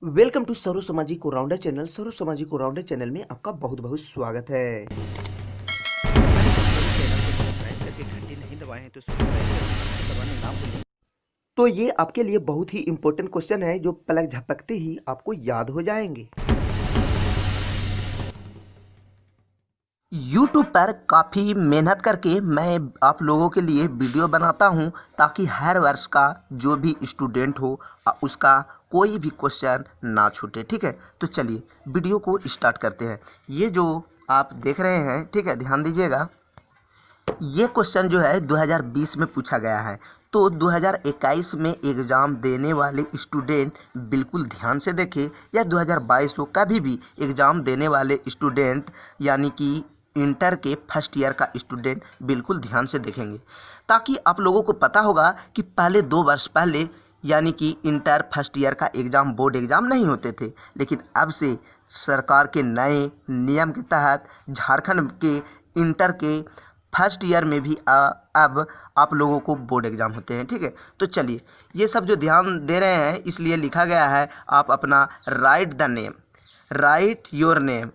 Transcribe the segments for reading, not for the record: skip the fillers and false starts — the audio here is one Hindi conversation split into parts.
वेलकम टू सर्व सामाजिक राउंडर चैनल। सर्व सामाजिक राउंडर चैनल में आपका बहुत बहुत स्वागत है। चैनल को सब्सक्राइब करके घंटी नहीं दबाए हैं तो सब्सक्राइब दबाना ना भूलें। तो ये आपके लिए बहुत ही इंपॉर्टेंट क्वेश्चन है जो पलक झपकते ही आपको याद हो जाएंगे। YouTube पर काफ़ी मेहनत करके मैं आप लोगों के लिए वीडियो बनाता हूं ताकि हर वर्ष का जो भी स्टूडेंट हो उसका कोई भी क्वेश्चन ना छूटे। ठीक है, तो चलिए वीडियो को स्टार्ट करते हैं। ये जो आप देख रहे हैं, ठीक है, ध्यान दीजिएगा। ये क्वेश्चन जो है 2020 में पूछा गया है। तो 2021 में एग्ज़ाम देने वाले स्टूडेंट बिल्कुल ध्यान से देखें, या 2022 को कभी भी एग्ज़ाम देने वाले स्टूडेंट यानी कि इंटर के फर्स्ट ईयर का स्टूडेंट बिल्कुल ध्यान से देखेंगे, ताकि आप लोगों को पता होगा कि पहले 2 वर्ष पहले यानी कि इंटर फर्स्ट ईयर का एग्ज़ाम बोर्ड एग्ज़ाम नहीं होते थे, लेकिन अब से सरकार के नए नियम के तहत झारखंड के इंटर के फर्स्ट ईयर में भी अब आप लोगों को बोर्ड एग्ज़ाम होते हैं। ठीक है, तो चलिए ये सब जो ध्यान दे रहे हैं इसलिए लिखा गया है, आप अपना राइट योर नेम,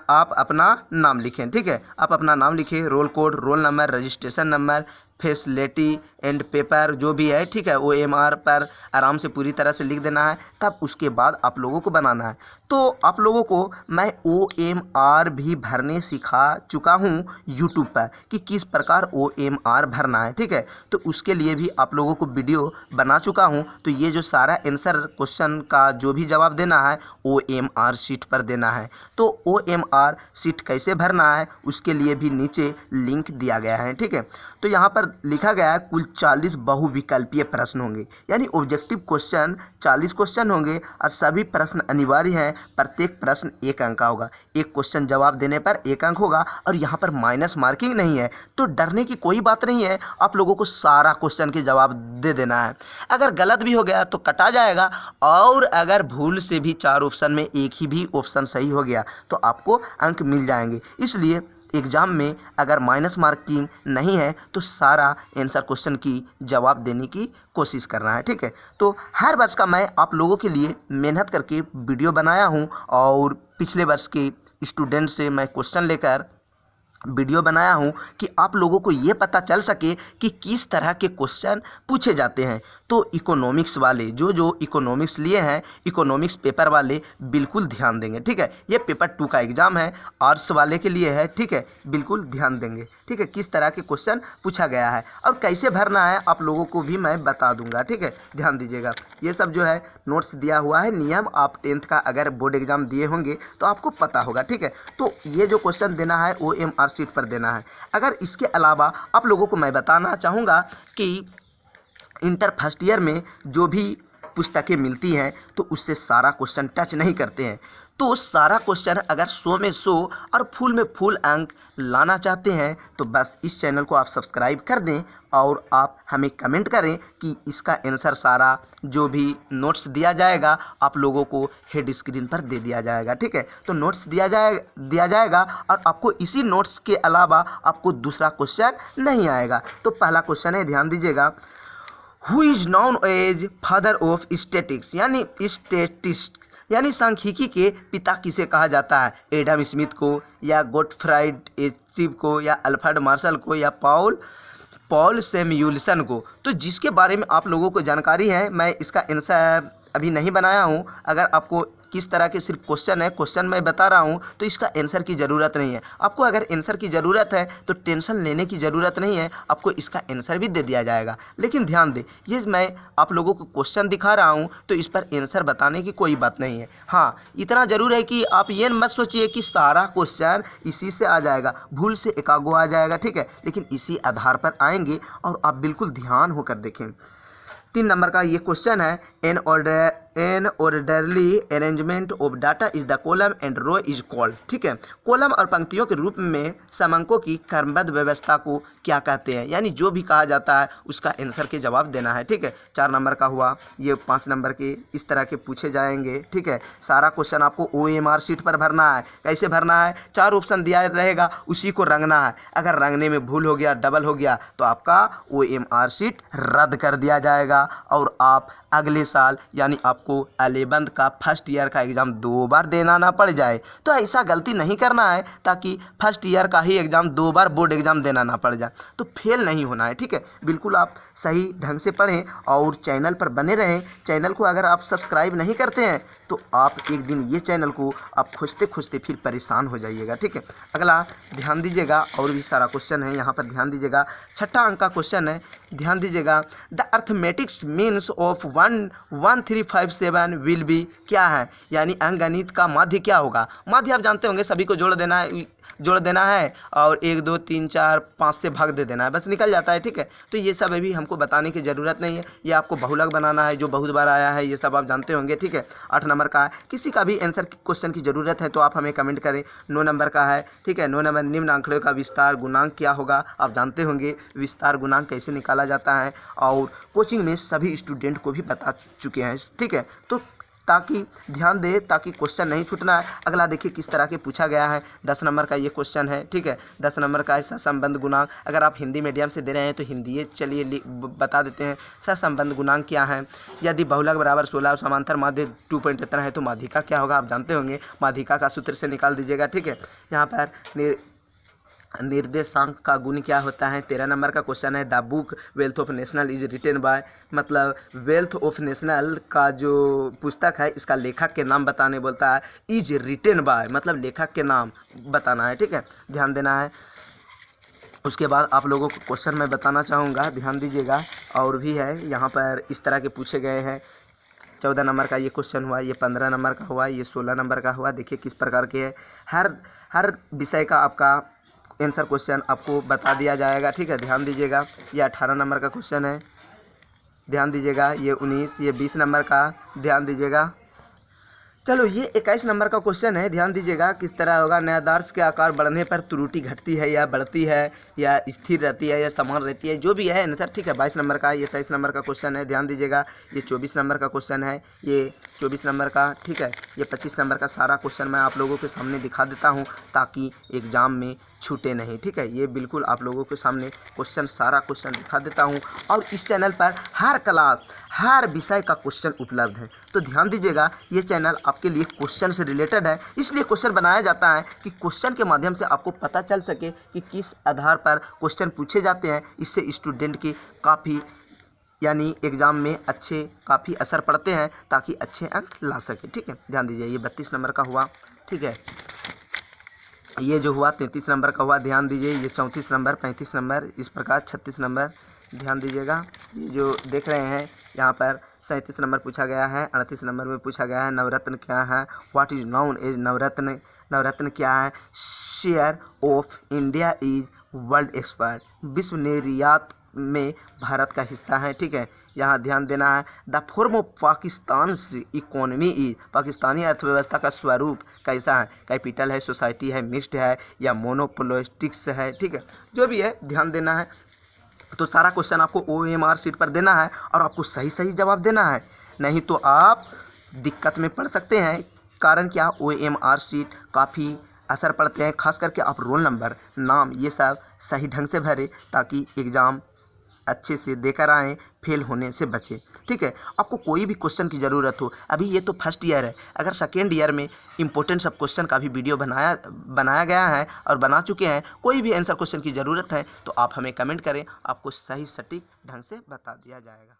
आप अपना नाम लिखें। ठीक है, आप अपना नाम लिखें, roll code, roll number, registration number, facility and paper जो भी है, ठीक है, OMR पर आराम से पूरी तरह से लिख देना है। तब उसके बाद आप लोगों को बनाना है। तो आप लोगों को मैं OMR भी भरने सिखा चुका हूँ YouTube पर कि किस प्रकार OMR भरना है। ठीक है, तो उसके लिए भी आप लोगों को वीडियो बना चुका हूँ। तो ये जो सारा आंसर क्वेश्चन का जो भी जवाब देना है OMR शीट पर देना है। तो OMR शीट कैसे भरना है उसके लिए भी नीचे लिंक दिया गया है। ठीक है, तो यहाँ पर लिखा गया है कुल 40 बहुविकल्पीय प्रश्न होंगे, यानी ऑब्जेक्टिव क्वेश्चन 40 क्वेश्चन होंगे और सभी प्रश्न अनिवार्य हैं। प्रत्येक प्रश्न 1 अंक का होगा, एक क्वेश्चन जवाब देने पर 1 अंक होगा और यहाँ पर माइनस मार्किंग नहीं है। तो डरने की कोई बात नहीं है, आप लोगों को सारा क्वेश्चन के जवाब दे देना है। अगर गलत भी हो गया तो कटा जाएगा, और अगर भूल से भी 4 ऑप्शन में एक ही भी ऑप्शन सही हो गया तो आपको अंक मिल जाएंगे। इसलिए एग्ज़ाम में अगर माइनस मार्किंग नहीं है तो सारा आंसर क्वेश्चन की जवाब देने की कोशिश करना है। ठीक है, तो हर वर्ष का मैं आप लोगों के लिए मेहनत करके वीडियो बनाया हूं, और पिछले वर्ष के स्टूडेंट से मैं क्वेश्चन लेकर वीडियो बनाया हूं कि आप लोगों को ये पता चल सके कि किस तरह के क्वेश्चन पूछे जाते हैं। तो इकोनॉमिक्स वाले जो इकोनॉमिक्स लिए हैं, इकोनॉमिक्स पेपर वाले बिल्कुल ध्यान देंगे। ठीक है, ये पेपर 2 का एग्ज़ाम है, आर्ट्स वाले के लिए है। ठीक है, बिल्कुल ध्यान देंगे। ठीक है, किस तरह के क्वेश्चन पूछा गया है और कैसे भरना है आप लोगों को भी मैं बता दूंगा। ठीक है, ध्यान दीजिएगा। ये सब जो है नोट्स दिया हुआ है, नियम आप 10th का अगर बोर्ड एग्ज़ाम दिए होंगे तो आपको पता होगा। ठीक है, तो ये जो क्वेश्चन देना है OMR शीट पर देना है। अगर इसके अलावा आप लोगों को मैं बताना चाहूँगा कि इंटर फर्स्ट ईयर में जो भी पुस्तकें मिलती हैं तो उससे सारा क्वेश्चन टच नहीं करते हैं। तो सारा क्वेश्चन अगर 100 में 100 और फुल में फुल अंक लाना चाहते हैं तो बस इस चैनल को आप सब्सक्राइब कर दें और आप हमें कमेंट करें कि इसका आंसर सारा जो भी नोट्स दिया जाएगा आप लोगों को हेड स्क्रीन पर दे दिया जाएगा। ठीक है, तो नोट्स दिया जाएगा और आपको इसी नोट्स के अलावा आपको दूसरा क्वेश्चन नहीं आएगा। तो पहला क्वेश्चन है, ध्यान दीजिएगा, who is known as father of statics, यानी स्टैटिस्ट यानी सांख्यिकी के पिता किसे कहा जाता है? एडम स्मिथ को, या गोटफ्राइड एचिव को, या अल्फ्रेड मार्शल को, या पॉल सैमुएल्सन को? तो जिसके बारे में आप लोगों को जानकारी है मैं इसका आंसर अभी नहीं बनाया हूं। अगर आपको किस तरह के सिर्फ क्वेश्चन मैं बता रहा हूं तो इसका आंसर की ज़रूरत नहीं है। आपको अगर आंसर की ज़रूरत है तो टेंशन लेने की ज़रूरत नहीं है, आपको इसका आंसर भी दे दिया जाएगा। लेकिन ध्यान दें, ये मैं आप लोगों को क्वेश्चन दिखा रहा हूं तो इस पर आंसर बताने की कोई बात नहीं है। हाँ, इतना ज़रूर है कि आप ये मत सोचिए कि सारा क्वेश्चन इसी से आ जाएगा, भूल से एकागो आ जाएगा। ठीक है, लेकिन इसी आधार पर आएंगे और आप बिल्कुल ध्यान होकर देखें। 3 नंबर का ये क्वेश्चन है, an orderly arrangement of data is the column and row is called. ठीक है, कॉलम और पंक्तियों के रूप में समंकों की क्रमबद्ध व्यवस्था को क्या कहते हैं, यानी जो भी कहा जाता है उसका आंसर के जवाब देना है। ठीक है, 4 नंबर का हुआ, ये 5 नंबर के इस तरह के पूछे जाएंगे। ठीक है, सारा क्वेश्चन आपको OMR शीट पर भरना है। कैसे भरना है? 4 ऑप्शन दिया रहेगा, उसी को रंगना है। अगर रंगने में भूल हो गया, डबल हो गया तो आपका OMR शीट रद्द कर दिया जाएगा और आप अगले साल यानी आपको 11th का फर्स्ट ईयर का एग्ज़ाम 2 बार देना ना पड़ जाए। तो ऐसा गलती नहीं करना है ताकि फर्स्ट ईयर का ही एग्ज़ाम 2 बार बोर्ड एग्ज़ाम देना ना पड़ जाए, तो फेल नहीं होना है। ठीक है, बिल्कुल आप सही ढंग से पढ़ें और चैनल पर बने रहें। चैनल को अगर आप सब्सक्राइब नहीं करते हैं तो आप एक दिन ये चैनल को आप खोजते खोजते फिर परेशान हो जाइएगा। ठीक है, अगला ध्यान दीजिएगा, और भी सारा क्वेश्चन है यहाँ पर, ध्यान दीजिएगा। 6ठा अंक का क्वेश्चन है, ध्यान दीजिएगा। The arithmetics means of 11357 will be क्या है, यानी अंकगणित का माध्य क्या होगा। माध्य आप जानते होंगे, सभी को जोड़ देना है और 1 2 3 4 5 से भाग दे देना है, बस निकल जाता है। ठीक है, तो ये सब अभी हमको बताने की ज़रूरत नहीं है, ये आपको बहुलक बनाना है जो बहुत बार आया है, ये सब आप जानते होंगे। ठीक है, 8 नंबर का है। किसी का भी आंसर क्वेश्चन की ज़रूरत है तो आप हमें कमेंट करें। 9 नंबर का है। ठीक है, 9 नंबर, निम्न आंकड़े का विस्तार गुणांक क्या होगा, आप जानते होंगे विस्तार गुणांक कैसे निकाला जाता है, और कोचिंग में सभी स्टूडेंट को भी बता चुके हैं। ठीक है, तो ताकि ध्यान दे, ताकि क्वेश्चन नहीं छूटना है। अगला देखिए किस तरह के पूछा गया है। 10 नंबर का ये क्वेश्चन है। ठीक है, 10 नंबर का है सहसंबंध गुणांक। अगर आप हिंदी मीडियम से दे रहे हैं तो हिंदी चलिए बता देते हैं। सहसंबंध गुणांक क्या है, यदि बहुलक बराबर 16 और समांतर माध्य 2.17 है तो माध्यिका क्या होगा, आप जानते होंगे। माध्यिका का सूत्र से निकाल दीजिएगा। ठीक है, यहाँ पर निर्देशांक का गुण क्या होता है। 13 नंबर का क्वेश्चन है। The book wealth of national is written by, मतलब वेल्थ ऑफ नेशनल का जो पुस्तक है इसका लेखक के नाम बताने बोलता है। इज रिटेन बाय मतलब लेखक के नाम बताना है। ठीक है, ध्यान देना है। उसके बाद आप लोगों को क्वेश्चन मैं बताना चाहूँगा, ध्यान दीजिएगा, और भी है यहाँ पर इस तरह के पूछे गए हैं। 14 नंबर का ये क्वेश्चन हुआ, ये 15 नंबर का हुआ, ये 16 नंबर का हुआ। देखिए किस प्रकार के है, हर विषय का आपका आंसर क्वेश्चन आपको बता दिया जाएगा। ठीक है, ध्यान दीजिएगा। ये 18 नंबर का क्वेश्चन है, ध्यान दीजिएगा। ये 19, ये 20 नंबर का, ध्यान दीजिएगा। चलो ये 21 नंबर का क्वेश्चन है, ध्यान दीजिएगा। किस तरह होगा, न्यायाधीश के आकार बढ़ने पर त्रुटि घटती है या बढ़ती है या स्थिर रहती है या समान रहती है, जो भी है आंसर। ठीक है, 22 नंबर का। ये 23 नंबर का क्वेश्चन है, ध्यान दीजिएगा। ये 24 नंबर का क्वेश्चन है, ये 24 नंबर का। ठीक है, ये 25 नंबर का। सारा क्वेश्चन मैं आप लोगों के सामने दिखा देता हूँ ताकि एग्जाम में छूटे नहीं। ठीक है, ये बिल्कुल आप लोगों के सामने क्वेश्चन, सारा क्वेश्चन दिखा देता हूँ। और इस चैनल पर हर क्लास, हर विषय का क्वेश्चन उपलब्ध है, तो ध्यान दीजिएगा। ये चैनल आपके लिए क्वेश्चन से रिलेटेड है, इसलिए क्वेश्चन बनाया जाता है कि क्वेश्चन के माध्यम से आपको पता चल सके कि किस आधार पर क्वेश्चन पूछे जाते हैं। इससे स्टूडेंट की काफ़ी यानी एग्ज़ाम में अच्छे काफ़ी असर पड़ते हैं ताकि अच्छे अंक ला सके। ठीक है, ध्यान दीजिए। ये 32 नंबर का हुआ। ठीक है, ये जो हुआ 33 नंबर का हुआ, ध्यान दीजिए। ये 34 नंबर, 35 नंबर, इस प्रकार 36 नंबर, ध्यान दीजिएगा। ये जो देख रहे हैं यहाँ पर 37 नंबर पूछा गया है। 38 नंबर में पूछा गया है नवरत्न क्या है, व्हाट इज नाउन एज नवरत्न, नवरत्न क्या है। Share of India is world expert, विश्व निर्यात में भारत का हिस्सा है। ठीक है, यहाँ ध्यान देना है। The form of Pakistan economy is, Pakistani अर्थव्यवस्था का स्वरूप कैसा है, कैपिटल है, सोसाइटी है, मिक्स्ड है या मोनोपोलिस्टिक्स है। ठीक है, जो भी है ध्यान देना है। तो सारा क्वेश्चन आपको OMR शीट पर देना है और आपको सही सही जवाब देना है, नहीं तो आप दिक्कत में पड़ सकते हैं। कारण क्या, OMR शीट काफ़ी असर पड़ते हैं, खास करके आप रोल नंबर, नाम, ये सब सही ढंग से भरें ताकि एग्ज़ाम अच्छे से देकर आएँ, फेल होने से बचें। ठीक है, आपको कोई भी क्वेश्चन की ज़रूरत हो, अभी ये तो फर्स्ट ईयर है, अगर सेकेंड ईयर में इंपॉर्टेंट सब क्वेश्चन का भी वीडियो बनाया गया है और बना चुके हैं, कोई भी आंसर क्वेश्चन की ज़रूरत है तो आप हमें कमेंट करें, आपको सही सटीक ढंग से बता दिया जाएगा।